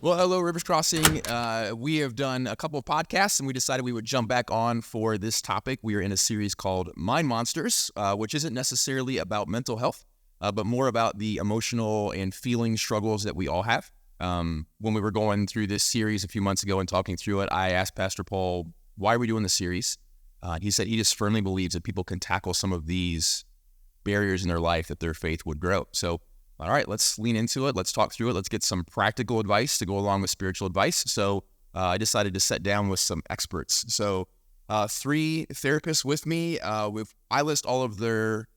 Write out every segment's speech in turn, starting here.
Well, hello, Rivers Crossing. We have done a couple of podcasts, and we decided we would jump back on for this topic. We are in a series called Mind Monsters, which isn't necessarily about mental health, but more about the emotional and feeling struggles that we all have. When we were going through this series a few months ago and talking through it, I asked Pastor Paul, why are we doing this series? He said he just firmly believes that people can tackle some of these barriers in their life that their faith would grow. So, all right, let's lean into it. Let's talk through it. Let's get some practical advice to go along with spiritual advice. So I decided to sit down with some experts. So 3 therapists with me. I list all of their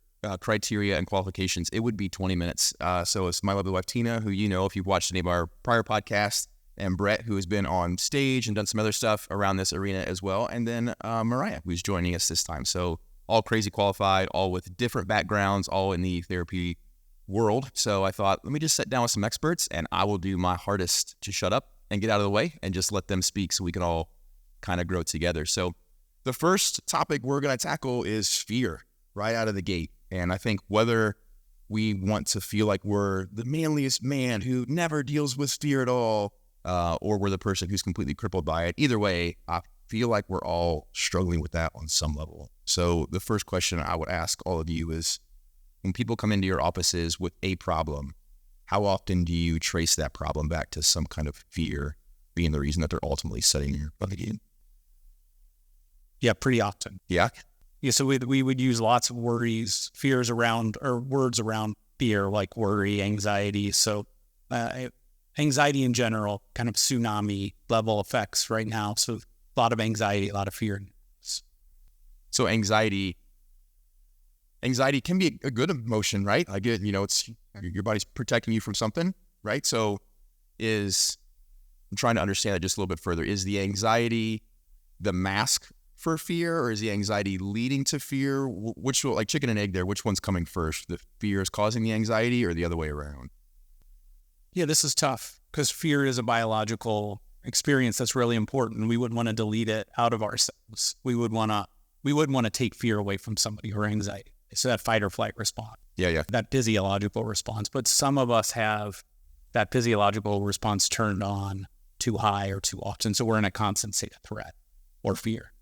criteria and qualifications. It would be 20 minutes. So it's my lovely wife, Tina, who you know if you've watched any of our prior podcasts, and Brett, who has been on stage and done some other stuff around this arena as well. And then Mariah, who's joining us this time. So all crazy qualified, all with different backgrounds, all in the therapy world. So I thought, let me just sit down with some experts and I will do my hardest to shut up and get out of the way and just let them speak so we can all kind of grow together. So the first topic we're going to tackle is fear right out of the gate. And I think whether we want to feel like we're the manliest man who never deals with fear at all, or we're the person who's completely crippled by it, either way, I feel like we're all struggling with that on some level. So the first question I would ask all of you is, when people come into your offices with a problem, how often do you trace that problem back to some kind of fear being the reason that they're ultimately setting your front again? Yeah, pretty often. Yeah? Yeah, so we would use lots of worries, fears around, or words around fear, like worry, anxiety. So anxiety in general, kind of tsunami level effects right now. So a lot of anxiety, a lot of fear. So anxiety can be a good emotion, right? I get, it's your body's protecting you from something, right? So I'm trying to understand it just a little bit further. Is the anxiety the mask for fear, or is the anxiety leading to fear? Which, like chicken and egg there, which one's coming first? The fear is causing the anxiety or the other way around? Yeah, this is tough because fear is a biological experience that's really important. We wouldn't want to delete it out of ourselves. We wouldn't want to take fear away from somebody, or anxiety. So that fight or flight response. Yeah. That physiological response. But some of us have that physiological response turned on too high or too often. So we're in a constant state of threat or fear.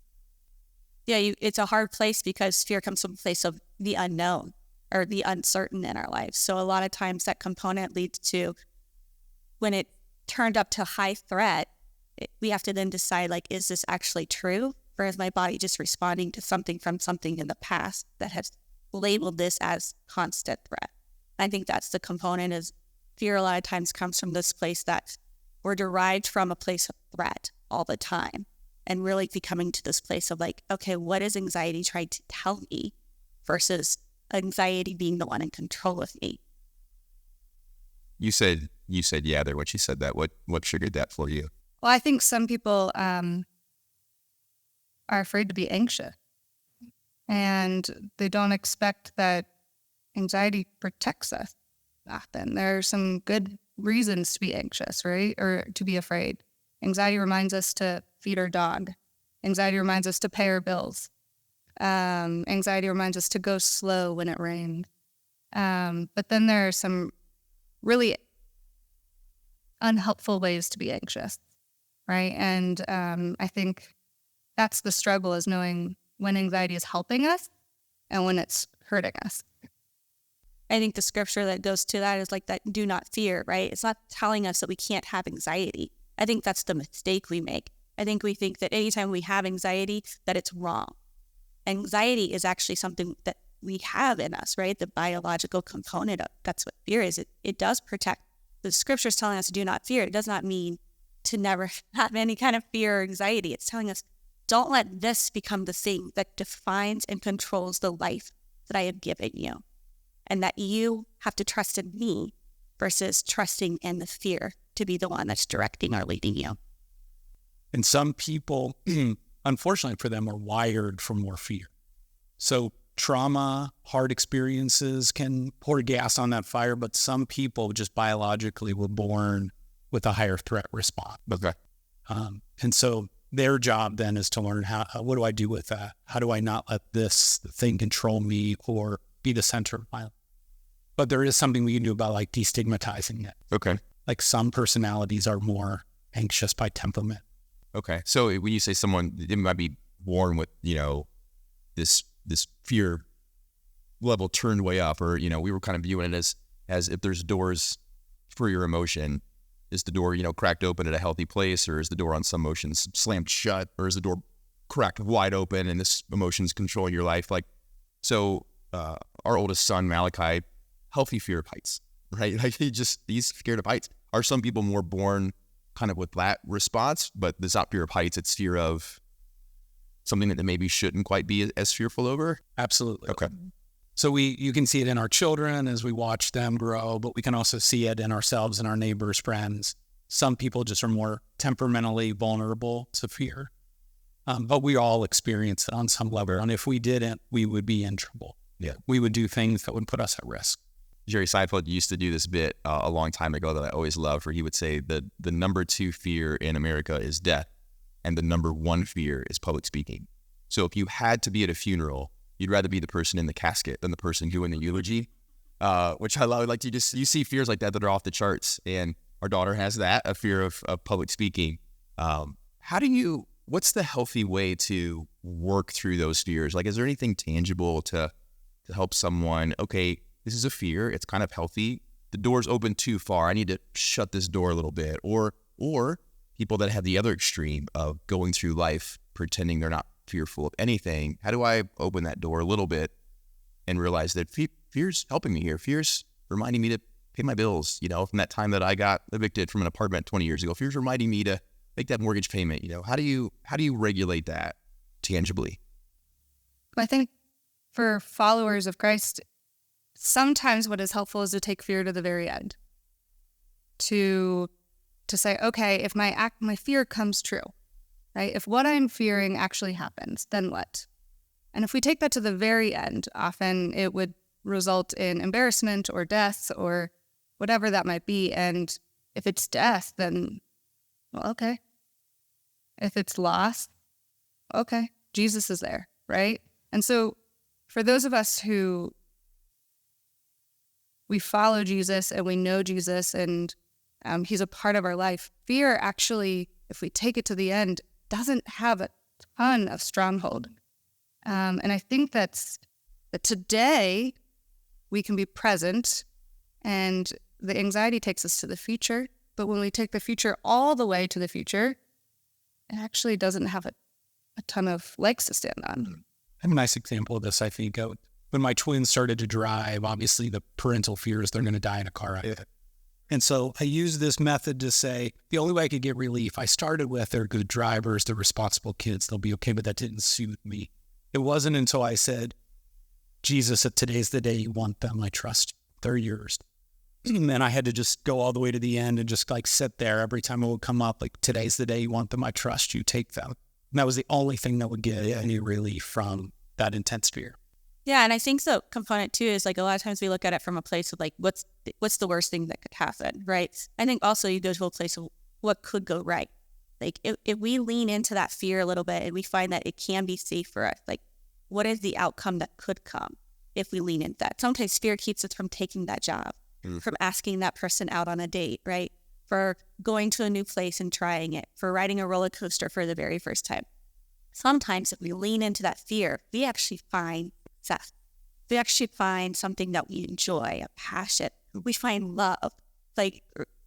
Yeah, it's a hard place because fear comes from a place of the unknown or the uncertain in our lives. So a lot of times that component leads to, when it turned up to high threat, we have to then decide, like, is this actually true? Or is my body just responding to something from something in the past that has labeled this as constant threat? I think that's the component, is fear a lot of times comes from this place that we're derived from a place of threat all the time, and really becoming to this place of like, okay, what is anxiety trying to tell me versus anxiety being the one in control of me? You said yeah there when she said that. What triggered that for you? Well, I think some people are afraid to be anxious, and they don't expect that anxiety protects us. Often there are some good reasons to be anxious, right? Or to be afraid. Anxiety reminds us to feed our dog. Anxiety reminds us to pay our bills. Anxiety reminds us to go slow when it rains. But then there are some really unhelpful ways to be anxious, right? And I think that's the struggle, is knowing when anxiety is helping us and when it's hurting us. I think the scripture that goes to that is like that, do not fear, right? It's not telling us that we can't have anxiety. I think that's the mistake we make. I think we think that anytime we have anxiety, that it's wrong. Anxiety is actually something that we have in us, right? The biological component of that's what fear is. It does protect. The scripture is telling us to do not fear. It does not mean to never have any kind of fear or anxiety. It's telling us, don't let this become the thing that defines and controls the life that I have given you. And that you have to trust in me versus trusting in the fear to be the one that's directing or leading you. And some people, unfortunately for them, are wired for more fear. So trauma, hard experiences can pour gas on that fire, but some people just biologically were born with a higher threat response. Okay. And so their job then is to learn what do I do with that? How do I not let this thing control me or be the center of my life? But there is something we can do about like destigmatizing it. Okay. Like some personalities are more anxious by temperament. Okay. So when you say someone, it might be born with, this fear level turned way up, or, we were kind of viewing it as if there's doors for your emotion. Is the door, cracked open at a healthy place, or is the door on some emotions slammed shut, or is the door cracked wide open and this emotion's controlling your life? Like, so our oldest son, Malachi, healthy fear of heights, right? Like he's scared of heights. Are some people more born kind of with that response, but it's not fear of heights, it's fear of something that they maybe shouldn't quite be as fearful over? Absolutely. Okay. So you can see it in our children as we watch them grow, but we can also see it in ourselves and our neighbors, friends. Some people just are more temperamentally vulnerable to fear, but we all experience it on some level. And if we didn't, we would be in trouble. Yeah. We would do things that would put us at risk. Jerry Seinfeld used to do this bit a long time ago that I always loved, where he would say that the number 2 fear in America is death, and the number 1 fear is public speaking. So if you had to be at a funeral, you'd rather be the person in the casket than the person doing the eulogy, which I love. Like you see fears like that are off the charts, and our daughter has that, a fear of public speaking. What's the healthy way to work through those fears? Like, is there anything tangible to help someone, okay, this is a fear, it's kind of healthy, the door's open too far, I need to shut this door a little bit, or people that have the other extreme of going through life pretending they're not fearful of anything. How do I open that door a little bit and realize that fear's helping me here? Fear's reminding me to pay my bills, from that time that I got evicted from an apartment 20 years ago. Fear's reminding me to make that mortgage payment. How do you regulate that tangibly? I think for followers of Christ, sometimes what is helpful is to take fear to the very end. To say, okay, if my fear comes true, right? If what I'm fearing actually happens, then what? And if we take that to the very end, often it would result in embarrassment or death or whatever that might be. And if it's death, then, well, okay. If it's loss, okay, Jesus is there, right? And so for those of us who we follow Jesus and we know Jesus and he's a part of our life, fear actually, if we take it to the end, doesn't have a ton of stronghold. And I think that today we can be present and the anxiety takes us to the future. But when we take the future all the way to the future, it actually doesn't have a ton of legs to stand on. I have a nice example of this, I think. When my twins started to drive, obviously the parental fear is they're going to die in a car accident. And so I used this method to say, the only way I could get relief, I started with they're good drivers, they're responsible kids, they'll be okay, but that didn't suit me. It wasn't until I said, Jesus, if today's the day you want them, I trust you. They're yours. And I had to just go all the way to the end and just sit there every time it would come up, like, today's the day you want them, I trust you, take them. And that was the only thing that would get any relief from that intense fear. Yeah, and I think the component too is a lot of times we look at it from a place of what's the worst thing that could happen, right? I think also you go to a place of what could go right. If we lean into that fear a little bit and we find that it can be safe for us, what is the outcome that could come if we lean into that? Sometimes fear keeps us from taking that job, from asking that person out on a date, right? For going to a new place and trying it, for riding a roller coaster for the very first time. Sometimes if we lean into that fear, we actually find success. We actually find something that we enjoy, a passion. We find love.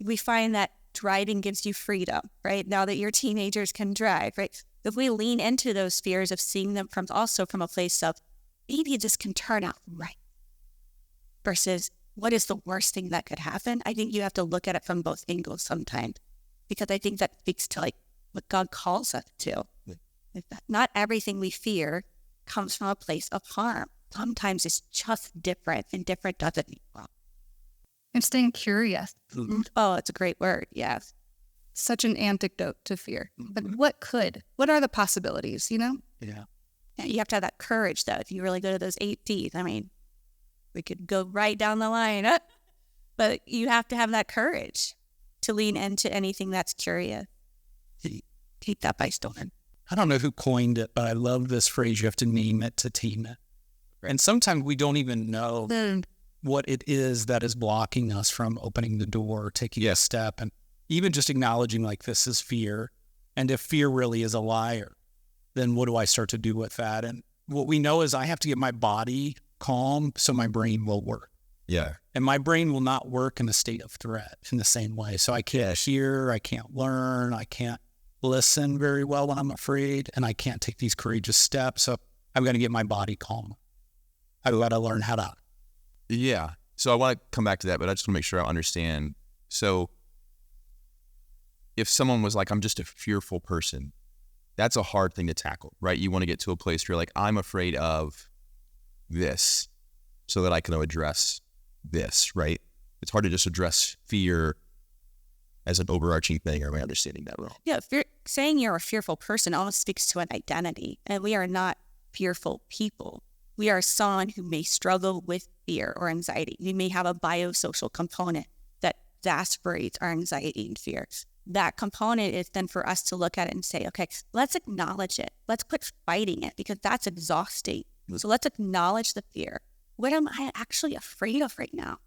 We find that driving gives you freedom, right? Now that your teenagers can drive, right? If we lean into those fears of seeing them from a place of maybe this can turn out right versus what is the worst thing that could happen? I think you have to look at it from both angles sometimes, because I think that speaks to what God calls us to. Not everything we fear comes from a place of harm. Sometimes it's just different, and different doesn't mean wrong. And staying curious. Oh, it's a great word. Yes. Such an antidote to fear. But what are the possibilities, Yeah. You have to have that courage, though. If you really go to those 8 Ds, we could go right down the line, but you have to have that courage to lean into anything that's curious. Take that by storm. I don't know who coined it, but I love this phrase, you have to name it to tame it. And sometimes we don't even know what it is that is blocking us from opening the door, taking a step, and even just acknowledging like this is fear. And if fear really is a liar, then what do I start to do with that? And what we know is I have to get my body calm so my brain will work. Yeah. And my brain will not work in a state of threat in the same way. So I can't hear, I can't learn, I can't listen very well when I'm afraid, and I can't take these courageous steps. So I've got to get my body calm. I've got to learn how to. Yeah. So I want to come back to that, but I just want to make sure I understand. So if someone was like, I'm just a fearful person, that's a hard thing to tackle, right? You want to get to a place where you're like, I'm afraid of this so that I can address this, right? It's hard to just address fear as an overarching thing. Or am I understanding that wrong? Yeah, saying you're a fearful person almost speaks to an identity, and we are not fearful people. We are someone who may struggle with fear or anxiety. We may have a biosocial component that exacerbates our anxiety and fear. That component is then for us to look at it and say, okay, let's acknowledge it. Let's quit fighting it, because that's exhausting. So let's acknowledge the fear. What am I actually afraid of right now?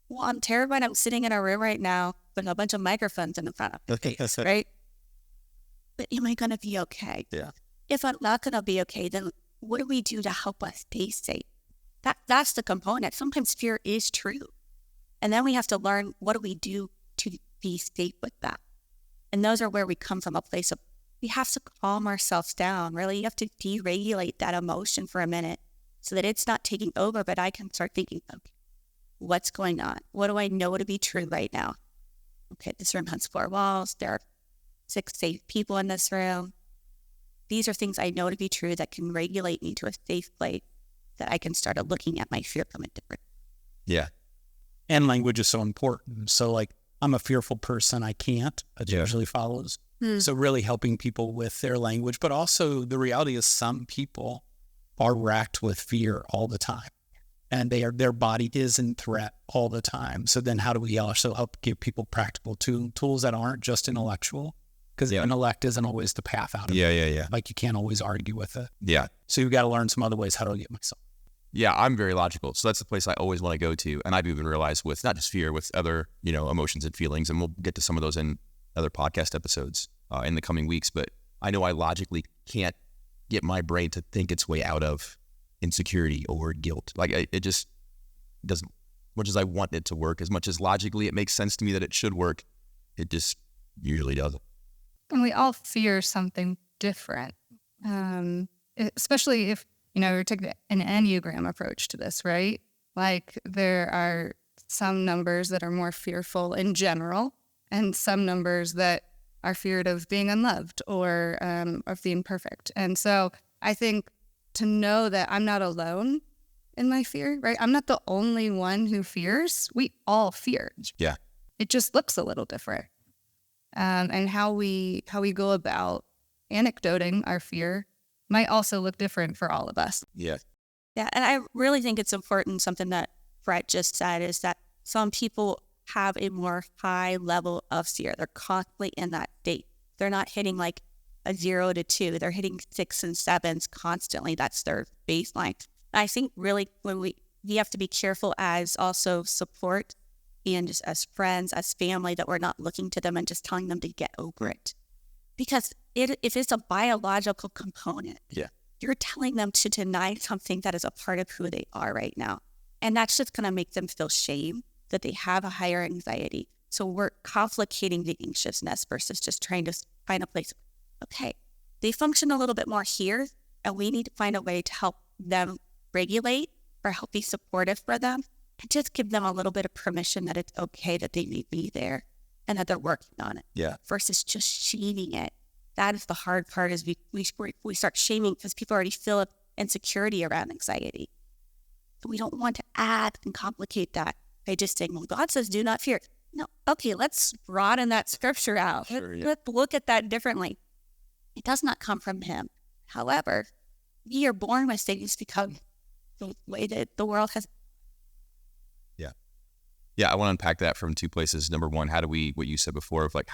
Well, I'm terrified. I'm sitting in a room right now with a bunch of microphones in front of me, right? But am I going to be okay? Yeah. If I'm not going to be okay, then what do we do to help us stay safe? That's the component. Sometimes fear is true. And then we have to learn, what do we do to be safe with that? And those are where we come from, a place of, we have to calm ourselves down. Really, you have to deregulate that emotion for a minute so that it's not taking over, but I can start thinking, okay, what's going on? What do I know to be true right now? Okay, this room has 4 walls. There are 6 safe people in this room. These are things I know to be true that can regulate me to a safe place that I can start looking at my fear from a different. Yeah. And language is so important. So like, I'm a fearful person, I can't. It usually follows. So really helping people with their language, but also the reality is some people are racked with fear all the time, and their body is in threat all the time. So then how do we also help give people practical tools that aren't just intellectual? Because intellect isn't always the path out of it. Yeah. Like you can't always argue with it. Yeah. So you've got to learn some other ways how to get myself. Yeah, I'm very logical. So that's the place I always want to go to. And I've even realized with not just fear, with other, emotions and feelings, and we'll get to some of those in other podcast episodes in the coming weeks. But I know I logically can't get my brain to think its way out of insecurity or guilt. Like it just doesn't, as much as I want it to work, as much as logically it makes sense to me that it should work, it just usually doesn't. And we all fear something different, especially if, we're taking an Enneagram approach to this, right? Like there are some numbers that are more fearful in general, and some numbers that are feared of being unloved or of being perfect. And so I think to know that I'm not alone in my fear, right? I'm not the only one who fears. We all fear. Yeah. It just looks a little different. And how we go about anecdoting our fear might also look different for all of us. Yeah. Yeah, and I really think it's important, something that Brett just said, is that some people have a more high level of fear. They're constantly in that state. They're not hitting like a 0 to 2. They're hitting 6 and 7s constantly. That's their baseline. And I think really when we have to be careful as also support and just as friends, as family, that we're not looking to them and just telling them to get over it. Because if it's a biological component, you're telling them to deny something that is a part of who they are right now. And that's just going to make them feel shame that they have a higher anxiety. So we're complicating the anxiousness versus just trying to find a place. Okay, they function a little bit more here, and we need to find a way to help them regulate or help be supportive for them, and just give them a little bit of permission that it's okay that they may be there and that they're working on it. Yeah. Versus just shaming it. That is the hard part, is we start shaming because people already feel insecurity around anxiety. We don't want to add and complicate that by just saying, well, God says do not fear. No, okay, let's broaden that scripture out. Sure, yeah. Let's look at that differently. It does not come from him. However, we are born with things because the way that the world has. Yeah, I want to unpack that from 2 places. Number one, how do we, what you said before, of like,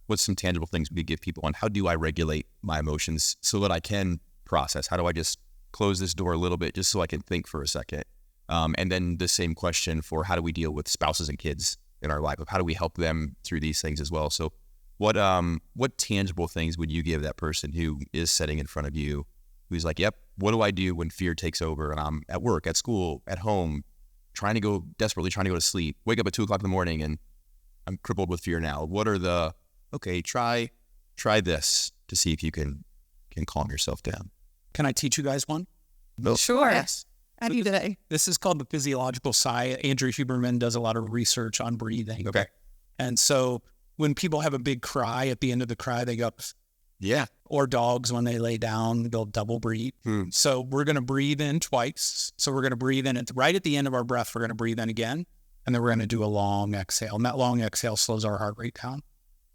what's some tangible things we could give people on how do I regulate my emotions so that I can process? How do I just close this door a little bit just so I can think for a second? And then the same question for how do we deal with spouses and kids in our life? How do we help them through these things as well? So what tangible things would you give that person who is sitting in front of you, who's like, yep, what do I do when fear takes over and I'm at work, at school, at home, desperately trying to go to sleep, wake up at 2 o'clock in the morning and I'm crippled with fear now. What are try this to see if you can calm yourself down. Can I teach you guys one? No. Sure. Yes. Any day. This is called the physiological sigh. Andrew Huberman does a lot of research on breathing. Okay. And so when people have a big cry, at the end of the cry, they go, Yeah. or dogs, when they lay down, they'll double breathe. So we're going to breathe in twice. So we're going to breathe in right at the end of our breath, we're going to breathe in again. And then we're going to do a long exhale. And that long exhale slows our heart rate down.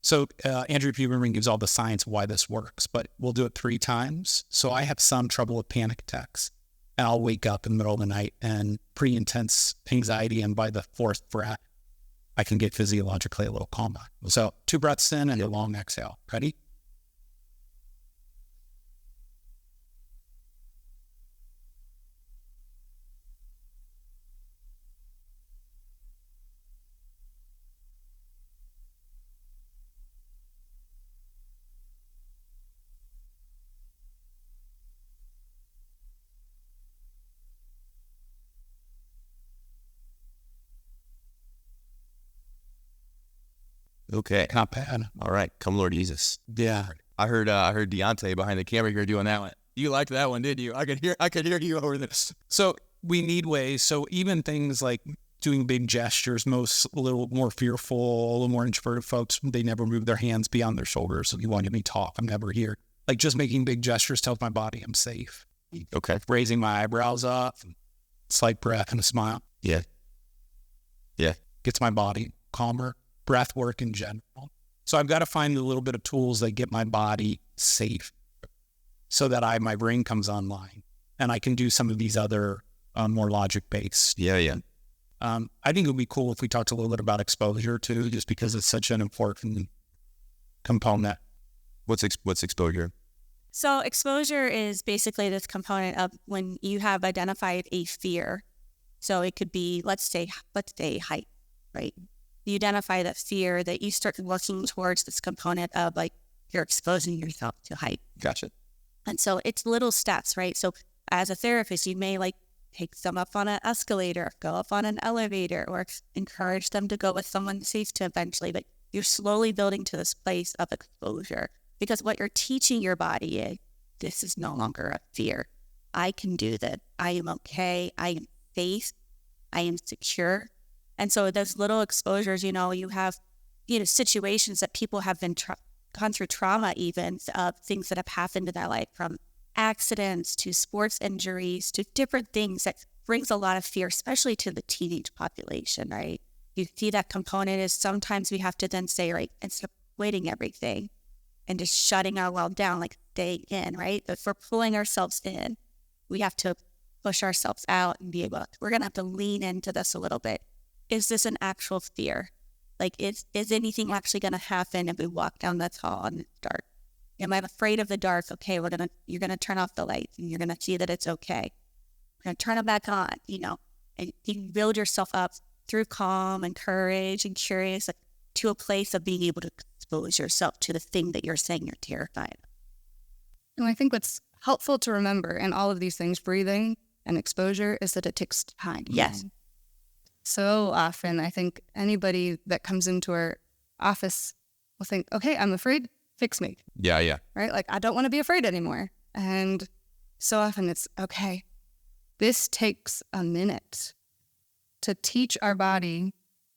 So Andrew Huberman gives all the science of why this works, but we'll do it 3 times. So I have some trouble with panic attacks. And I'll wake up in the middle of the night and pretty intense anxiety. And by the 4th breath, I can get physiologically a little calmer. So 2 breaths in and a long exhale. Ready? Okay. Not bad. All right. Come Lord Jesus. Yeah. I heard Deontay behind the camera here doing that one. You liked that one, did you? I could hear you over this. So we need ways. So even things like doing big gestures, most a little more fearful, a little more introverted folks, they never move their hands beyond their shoulders. So you want me to talk, I'm never here. Like just making big gestures tells my body I'm safe. Okay. Raising my eyebrows up, slight breath and a smile. Yeah. Yeah. Gets my body calmer. Breath work in general. So I've got to find a little bit of tools that get my body safe so that my brain comes online and I can do some of these other more logic-based. Yeah. I think it would be cool if we talked a little bit about exposure too, just because it's such an important component. What's exposure? So exposure is basically this component of when you have identified a fear. So it could be, let's say height, right? You identify that fear, that you start looking towards this component of like you're exposing yourself to height. Gotcha. And so it's little steps, right? So as a therapist, you may like take them up on an escalator, go up on an elevator, or encourage them to go with someone safe to eventually, but you're slowly building to this place of exposure because what you're teaching your body is this is no longer a fear. I can do that. I am okay. I am safe. I am secure. And so those little exposures, you have, situations that people have been gone through trauma, even things that have happened in their life, from accidents to sports injuries to different things that brings a lot of fear, especially to the teenage population, right? You see that component is sometimes we have to then say, right, instead of avoiding everything and just shutting our world down, like staying in, right? If we're pulling ourselves in, we have to push ourselves out and we're going to have to lean into this a little bit. Is this an actual fear? Like, is anything actually going to happen if we walk down that hall and it's dark? Am I afraid of the dark? Okay, you're going to turn off the lights and you're going to see that it's okay. We're going to turn them back on, and you build yourself up through calm and courage and curious to a place of being able to expose yourself to the thing that you're saying you're terrified of. And I think what's helpful to remember in all of these things, breathing and exposure, is that it takes time. Yes. So often, I think anybody that comes into our office will think, okay, I'm afraid, fix me. Yeah. Right? Like, I don't want to be afraid anymore. And so often it's, okay, this takes a minute to teach our body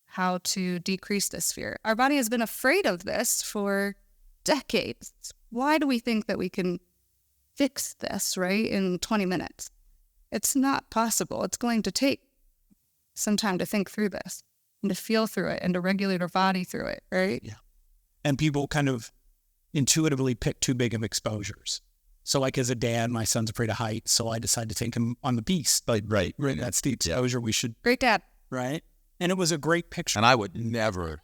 how to decrease this fear. Our body has been afraid of this for decades. Why do we think that we can fix this, right, in 20 minutes? It's not possible. It's going to take some time to think through this and to feel through it and to regulate our body through it, right? Yeah. And people kind of intuitively pick too big of exposures. So like as a dad, my son's afraid of heights, so I decided to take him on the beast. Like, right. That's the exposure we should. Great dad. Right. And it was a great picture. And I would never.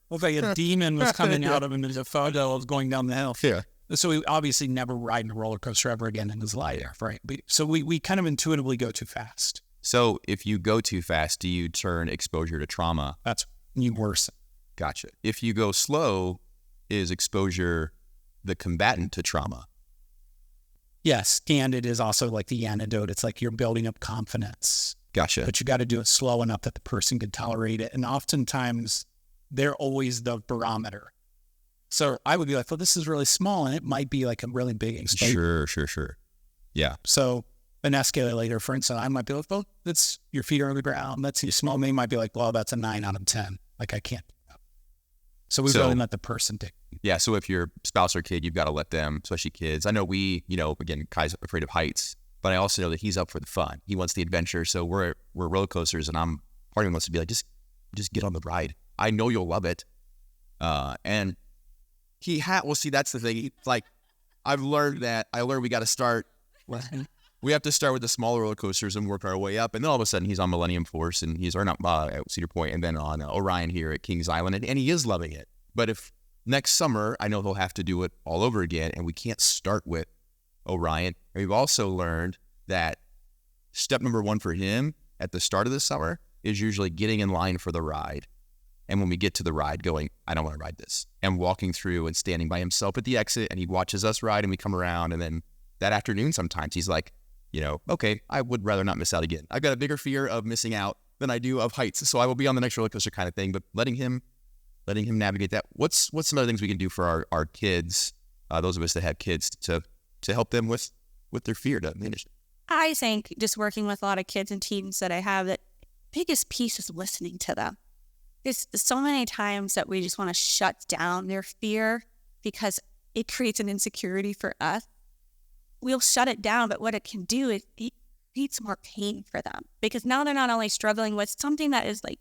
Looked like a demon was coming out of him as a photo of going down the hill. Yeah. So we obviously never ride a roller coaster ever again in his life, right? So we kind of intuitively go too fast. So if you go too fast, do you turn exposure to trauma? That's you worsen. Gotcha. If you go slow, is exposure the combatant to trauma? Yes, and it is also like the antidote. It's like you're building up confidence. Gotcha. But you got to do it slow enough that the person can tolerate it. And oftentimes, they're always the barometer. So I would be like, well, this is really small, and it might be like a really big exposure. Sure. Yeah. So an escalator, for instance, I might be like, well, that's your feet are on the ground. That's your small. They might be like, well, that's a 9 out of 10. Like, I can't do that. So we really let the person take. Yeah. So if you're spouse or kid, you've got to let them, especially kids. I know again, Kai's afraid of heights, but I also know that he's up for the fun. He wants the adventure. So we're roller coasters, and part of me wants to be like, just get on the ride. I know you'll love it. And well, see, that's the thing. Like, I learned we got to start. We have to start with the smaller roller coasters and work our way up. And then all of a sudden he's on Millennium Force and he's at Cedar Point and then on Orion here at Kings Island. And he is loving it. But if next summer, I know he'll have to do it all over again, and we can't start with Orion. And we've also learned that step number 1 for him at the start of the summer is usually getting in line for the ride. And when we get to the ride, going, I don't want to ride this. And walking through and standing by himself at the exit, and he watches us ride, and we come around. And then that afternoon, sometimes he's like, okay, I would rather not miss out again. I've got a bigger fear of missing out than I do of heights. So I will be on the next roller coaster kind of thing, but letting him navigate that. What's some other things we can do for our kids, those of us that have kids, to help them with their fear to manage it? I think just working with a lot of kids and teens that I have, that biggest piece is listening to them. There's so many times that we just want to shut down their fear because it creates an insecurity for us. We'll shut it down, but what it can do is it creates more pain for them, because now they're not only struggling with something that is like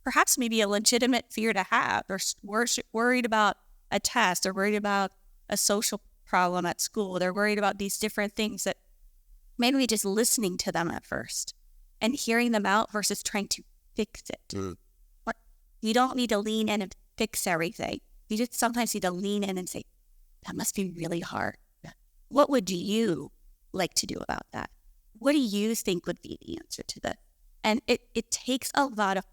perhaps maybe a legitimate fear to have, or worried about a test, or worried about a social problem at school. They're worried about these different things that maybe just listening to them at first and hearing them out versus trying to fix it. You don't need to lean in and fix everything. You just sometimes need to lean in and say, that must be really hard. What would you like to do about that? What do you think would be the answer to that? And it takes a lot of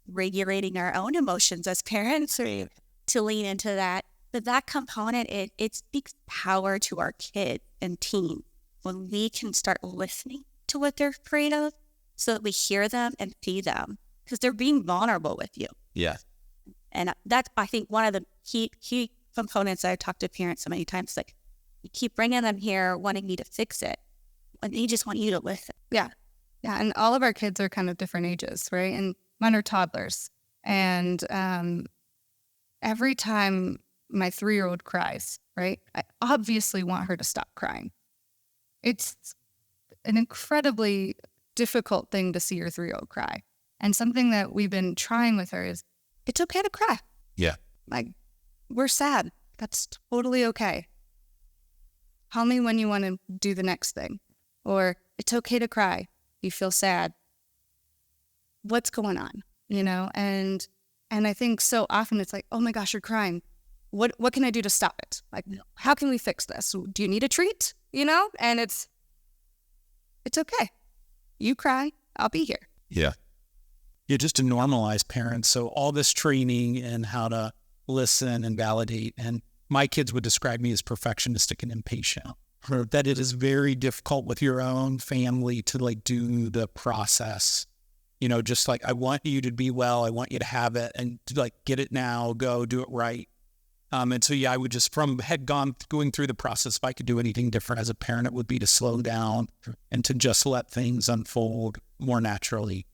regulating our own emotions as parents to lean into that. But that component, it speaks power to our kids and teens when we can start listening to what they're afraid of, so that we hear them and see them, because they're being vulnerable with you. Yeah. And that's, I think, one of the key components I've talked to parents so many times, like, you keep bringing them here wanting me to fix it, when they just want you to listen. Yeah. And all of our kids are kind of different ages, right? And mine are toddlers. And every time my 3-year-old cries, right, I obviously want her to stop crying. It's an incredibly difficult thing to see your 3-year-old cry. And something that we've been trying with her is, it's okay to cry. Yeah. Like, we're sad. That's totally okay. Tell me when you want to do the next thing. Or, it's okay to cry. You feel sad. What's going on? And I think so often it's like, oh my gosh, you're crying. What can I do to stop it? Like, how can we fix this? Do you need a treat? And it's okay. You cry, I'll be here. Yeah. Yeah, just to normalize parents. So all this training and how to listen and validate. And my kids would describe me as perfectionistic and impatient. That it is very difficult with your own family to do the process. Just like, I want you to be well. I want you to have it and to get it now, go do it right. And so, I would just going through the process, if I could do anything different as a parent, it would be to slow down and to just let things unfold more naturally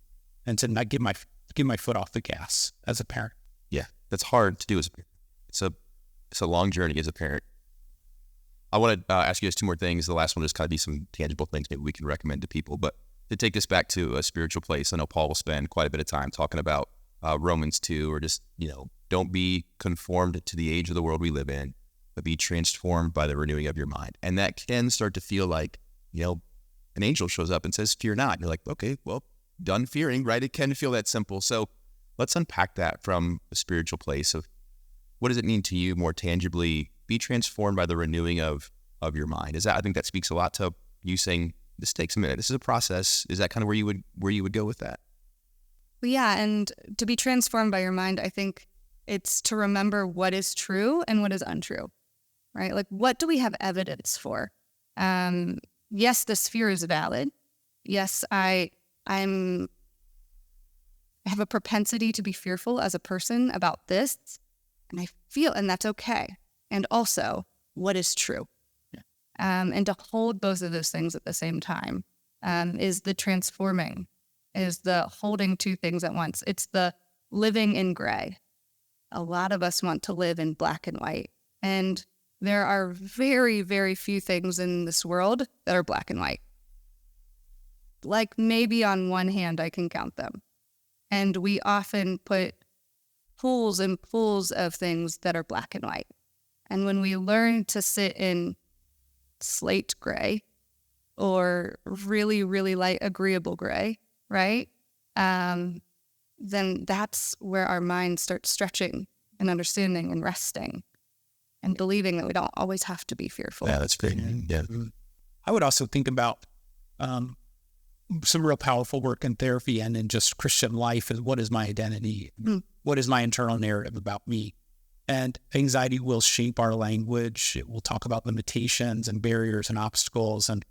and to not give my foot off the gas as a parent. Yeah. That's hard to do as a parent. It's a long journey as a parent. I want to ask you guys 2 more things. The last one will just kind of be some tangible things maybe we can recommend to people. But to take this back to a spiritual place, I know Paul will spend quite a bit of time talking about Romans 2, or just, don't be conformed to the age of the world we live in, but be transformed by the renewing of your mind. And that can start to feel like, an angel shows up and says, fear not. And you're like, okay, well, done fearing, right? It can feel that simple. So let's unpack that from a spiritual place of what does it mean to you more tangibly? Be transformed by the renewing of your mind. I think that speaks a lot to you saying this takes a minute. This is a process. Is that kind of where you would go with that? Well, yeah, and to be transformed by your mind, I think it's to remember what is true and what is untrue, right? Like, what do we have evidence for? Yes, this fear is valid. Yes, I have a propensity to be fearful as a person about this, and that's okay. And also, what is true? Yeah. And to hold both of those things at the same time is the transforming, is the holding two things at once. It's the living in gray. A lot of us want to live in black and white. And there are very, very few things in this world that are black and white. Like maybe on one hand, I can count them. And we often put pools and pools of things that are black and white. And when we learn to sit in slate gray or really, really light agreeable gray, right? Then that's where our mind starts stretching and understanding and resting and believing that we don't always have to be fearful. Yeah, that's great. Yeah. I would also think about some real powerful work in therapy and in just Christian life is what is my identity? What is my internal narrative about me? And anxiety will shape our language. It will talk about limitations and barriers and obstacles, and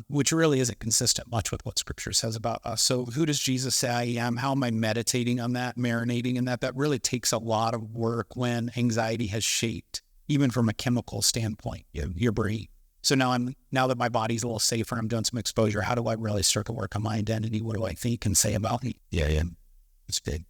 which really isn't consistent much with what Scripture says about us. So who does Jesus say I am? How am I meditating on that, marinating in that? That really takes a lot of work when anxiety has shaped, even from a chemical standpoint, your brain. So now that my body's a little safer, I'm doing some exposure. How do I really start to work on my identity? What do I think and say about me? Yeah. It's good.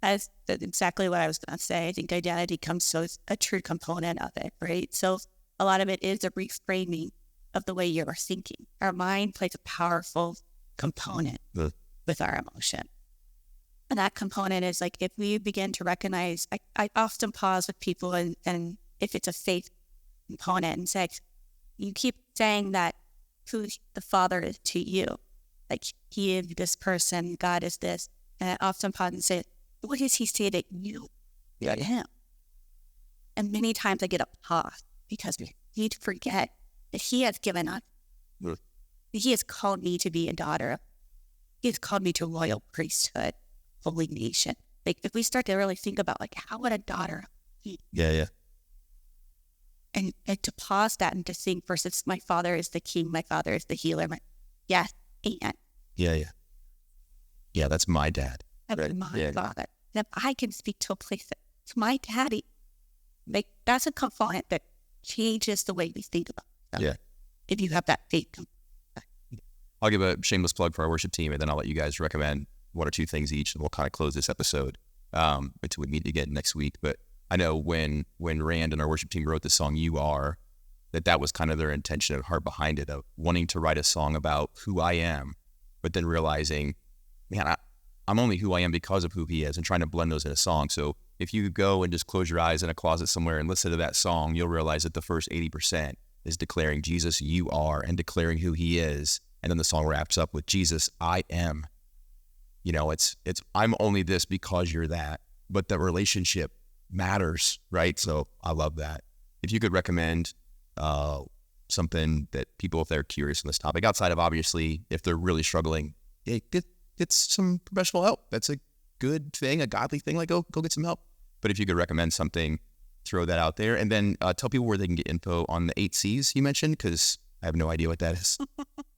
That's exactly what I was going to say. I think identity comes to a true component of it, right? So a lot of it is a reframing of the way you're thinking. Our mind plays a powerful component with our emotion. And that component is like, if we begin to recognize, I often pause with people and if it's a faith component and say, you keep saying that who the Father is to you, like he is this person, God is this. And I often pause and say, what does he say that you are to him? And many times I get a pause because we need to forget that he has given us, he has called me to be a daughter. He has called me to royal priesthood, holy nation. Like if we start to really think about like, how would a daughter be? Yeah. And to pause that and to think versus my father is the king, my father is the healer. Yes, and. Yeah, that's my dad. That's my father. That I can speak to a place that's my daddy. Like that's a component that changes the way we think about stuff. Yeah. If you have that faith. I'll give a shameless plug for our worship team, and then I'll let you guys recommend one or two things each, and we'll kind of close this episode until we meet again next week. But I know when Rand and our worship team wrote the song "You Are," that was kind of their intention and heart behind it, of wanting to write a song about who I am, but then realizing, man, I'm only who I am because of who he is, and trying to blend those in a song. So if you go and just close your eyes in a closet somewhere and listen to that song, you'll realize that the first 80% is declaring Jesus, you are, and declaring who he is. And then the song wraps up with Jesus, I am. You know, it's I'm only this because you're that, but the relationship matters, right? So I love that. If you could recommend something that people, if they're curious on this topic, outside of obviously if they're really struggling, get some professional help. That's a good thing, a godly thing. Like go get some help. But if you could recommend something, throw that out there, and then tell people where they can get info on the 8 C's you mentioned, because I have no idea what that is.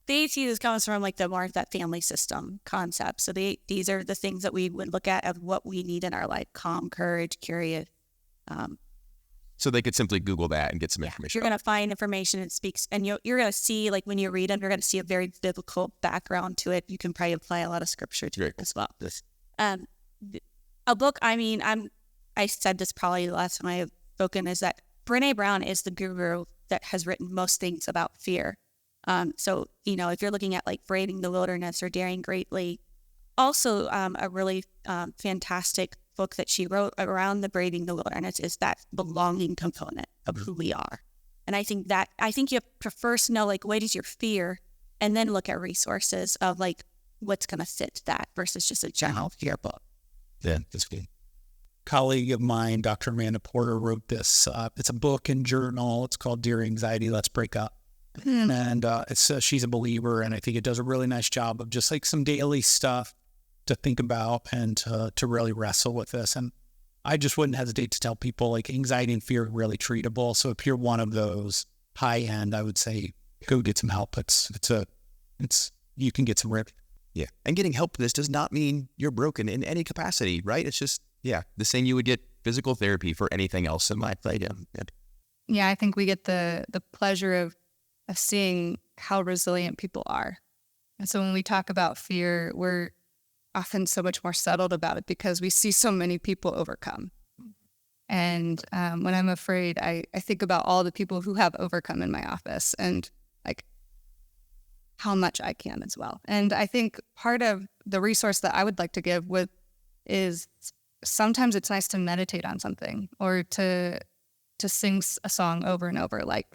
The 8 C's comes from like the more of that family system concept. So these are the things that we would look at of what we need in our life: calm, courage, curious. So they could simply Google that and get some information. You're going to find information that speaks, and you're going to see, like when you read them, you're going to see a very biblical background to it. You can probably apply a lot of scripture to it as well. Yes. A book, I said this probably the last time I have spoken, is that Brené Brown is the guru that has written most things about fear. So, if you're looking at like Braving the Wilderness or Daring Greatly, also a really fantastic book that she wrote around the Braving the Wilderness is that belonging component of who we are. And I think you have to first know, like, what is your fear, and then look at resources of like what's going to fit that versus just a general fear book. Yeah, that's good. colleague of mine, Dr. Amanda Porter, wrote this. It's a book and journal. It's called Dear Anxiety, Let's Break Up. And she's a believer, and I think it does a really nice job of just like some daily stuff to think about and to really wrestle with this. And I just wouldn't hesitate to tell people like anxiety and fear are really treatable. So if you're one of those high end, I would say go get some help. You can get some relief. Yeah. And getting help for this does not mean you're broken in any capacity, right? It's just, the same you would get physical therapy for anything else in life. Yeah, I think we get the pleasure of seeing how resilient people are. And so when we talk about fear, we're often so much more settled about it because we see so many people overcome. And when I'm afraid, I think about all the people who have overcome in my office and like how much I can as well. And I think part of the resource that I would like to give is sometimes it's nice to meditate on something or to sing a song over and over, like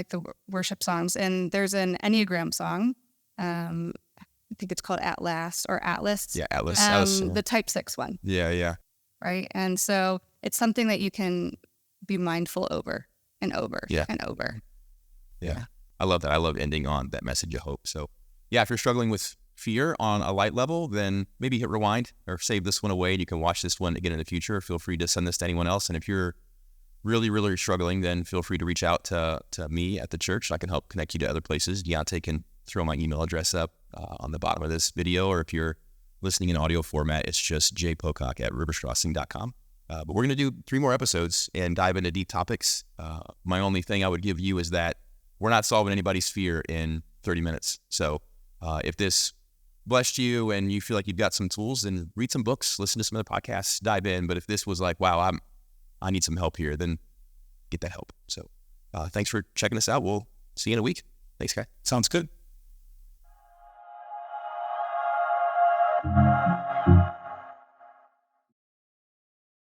the worship songs. And there's an Enneagram song. I think it's called At Last or Atlas. Yeah, Atlas. The Type 6 one. Yeah. Right. And so it's something that you can be mindful over and over and over. Yeah. I love that. I love ending on that message of hope. So if you're struggling with fear on a light level, then maybe hit rewind or save this one away and you can watch this one again in the future. Feel free to send this to anyone else. And if you're really, really struggling, then feel free to reach out to me at the church. I can help connect you to other places. Deontay can throw my email address up on the bottom of this video, or if you're listening in audio format, it's just jpocock@riverstrassing.com. But we're going to do 3 more episodes and dive into deep topics. My only thing I would give you is that we're not solving anybody's fear in 30 minutes. So if this blessed you and you feel like you've got some tools, then read some books, listen to some other podcasts, dive in. But if this was like, wow, I need some help here, then get that help. So thanks for checking us out. We'll see you in a week. Thanks, guys. Sounds good.